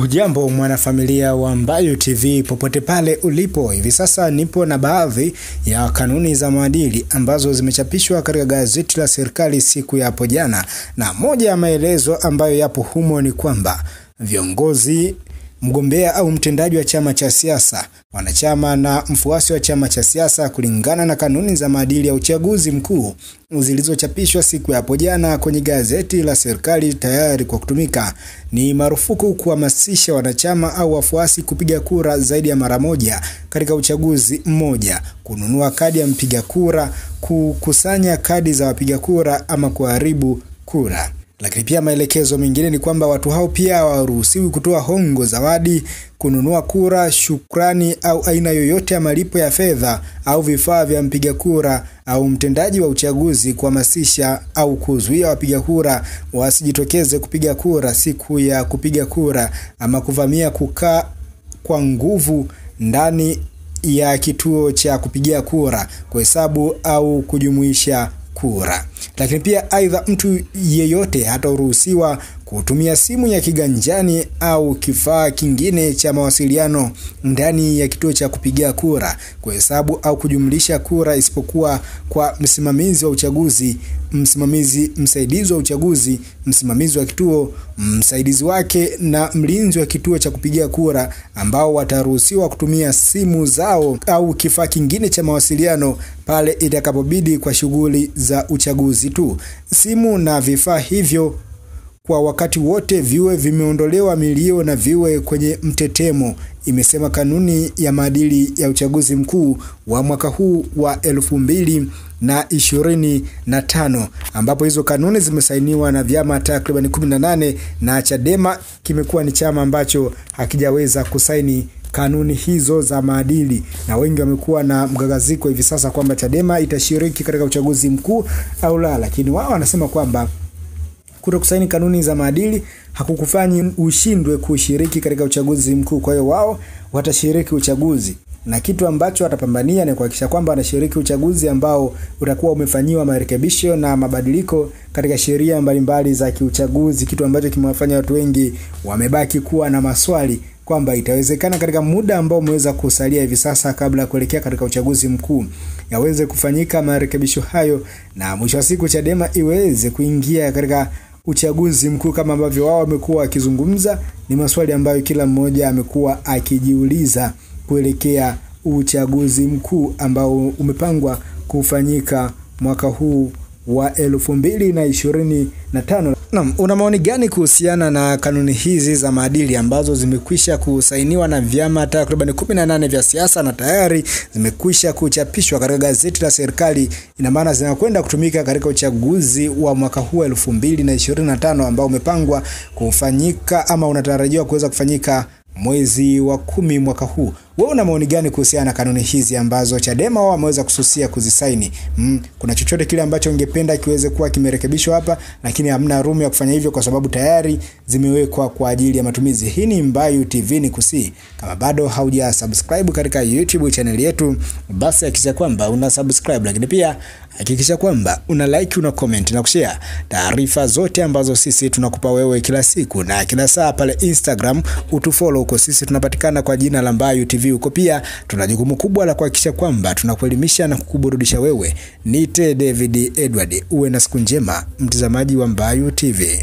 Ujambo mwanafamilia wa Mbayu TV popote pale ulipo. Hivi sasa nipo na baadhi ya kanuni za maadili ambazo zimechapishwa katika gazeti la serikali siku ya hapo jana, na moja ya maelezo ambayo yapo humo ni kwamba viongozi, mgombea au mtendaji wa chama cha siasa, wanachama na mfuasi wa chama cha siasa, kulingana na kanuni za maadili ya uchaguzi mkuu zilizochapishwa siku ya hapo jana kwenye gazeti la serikali tayari kwa kutumika, ni marufuku kuhamasisha wanachama au wafuasi kupiga kura zaidi ya mara moja katika uchaguzi mmoja, kununua kadi ya mpiga kura, kukusanya kadi za wapiga kura ama kuharibu kura. Lakini pia maelekezo mengine ni kwamba watu hao pia hawaruhusiwi kutoa hongo, zawadi, kununua kura, shukrani au aina yoyote ya malipo ya fedha au vifaa vya mpiga kura au mtendaji wa uchaguzi kuhamasisha au kuzuia wapiga kura wasijitokeze kupiga kura siku ya kupiga kura, ama kuvamia, kukaa kwa nguvu ndani ya kituo cha kupigia kura, kuhesabu au kujumuisha kura. Lakini pia aidha, mtu yeyote hataruhusiwa kutumia simu ya kiganjani au kifaa kingine cha mawasiliano ndani ya kituo cha kupigia kura kuhesabu au kujumlisha kura, isipokuwa kwa msimamizi wa uchaguzi, msimamizi msaidizi wa uchaguzi, msimamizi wa kituo, msaidizi wake na mlinzi wa kituo cha kupigia kura, ambao wataruhusiwa kutumia simu zao au kifaa kingine cha mawasiliano pale itakapobidi kwa shughuli za uchaguzi tu. Simu na vifaa hivyo kwa wakati wote viwe vimeondolewa milio na viwe kwenye mtetemo, imesema kanuni ya maadili ya uchaguzi mkuu wa mwaka huu wa 2025, ambapo hizo kanuni zimesainiwa na vyama takriban 18 na Chadema kimekuwa ni chama ambacho hakijaweza kusaini kanuni hizo za maadili, na wengi wamekuwa na mgagaziko hivi sasa kwamba Chadema itashiriki katika uchaguzi mkuu au la. Lakini wao wanasema kwamba kutokusaini kanuni za maadili hakukufanyi ushindwe kushiriki katika uchaguzi mkuu. Kwa hiyo wao watashiriki uchaguzi, na kitu ambacho watapambania ni kuhakikisha kwamba wanashiriki uchaguzi ambao utakuwa umefanyiwa marekebisho na mabadiliko katika sheria mbalimbali za kiuchaguzi, kitu ambacho kimewafanya watu wengi wamebaki kuwa na maswali kwamba itawezekana katika muda ambao umeweza kusalia hivi sasa kabla ya kuelekea katika uchaguzi mkuu yaweze kufanyika marekebisho hayo, na mwisho wa siku Chadema iweze kuingia katika uchaguzi mkuu kama ambavyo wao wamekuwa wakizungumza. Ni maswali ambayo kila mmoja amekuwa akijiuliza kuelekea uchaguzi mkuu ambao umepangwa kufanyika mwaka huu wa 2025. Naam, una maoni gani kuhusiana na kanuni hizi za maadili ambazo zimekwisha kusainiwa na vyama takriban 18 vya siasa na tayari zimekwisha kuchapishwa katika gazeti la serikali? Ina maana zinakwenda kutumika katika uchaguzi wa mwaka huu 2025 ambao umepangwa kufanyika ama unatarajiwa kuweza kufanyika mwezi wa 10 mwaka huu. Wewe una maoni gani kuhusiana na kanuni hizi ambazo Chadema wao wameweza kususia kuzisaini? Kuna chochote kile ambacho ungependa kiweze kuwa kimerekebishwa hapa, lakini hamna room ya kufanya hivyo kwa sababu tayari zimewekwa kwa ajili ya matumizi? Hii ni Mbayu TV, ni kusi kama bado hauja subscribe katika YouTube channel yetu, basi hakikisha kwamba una subscribe, lakini pia hakikisha kwamba una like, una comment na kushare taarifa zote ambazo sisi tunakupa wewe kila siku na kila saa. Pale Instagram utufollow huko, sisi tunapatikana kwa jina la Mbayu TV. Huko pia tuna jukumu kubwa la kuhakikisha kwamba tunakuelimisha na kukuburudisha wewe. Nite David Edward, uwe na siku njema mtazamaji wa Mbayu TV.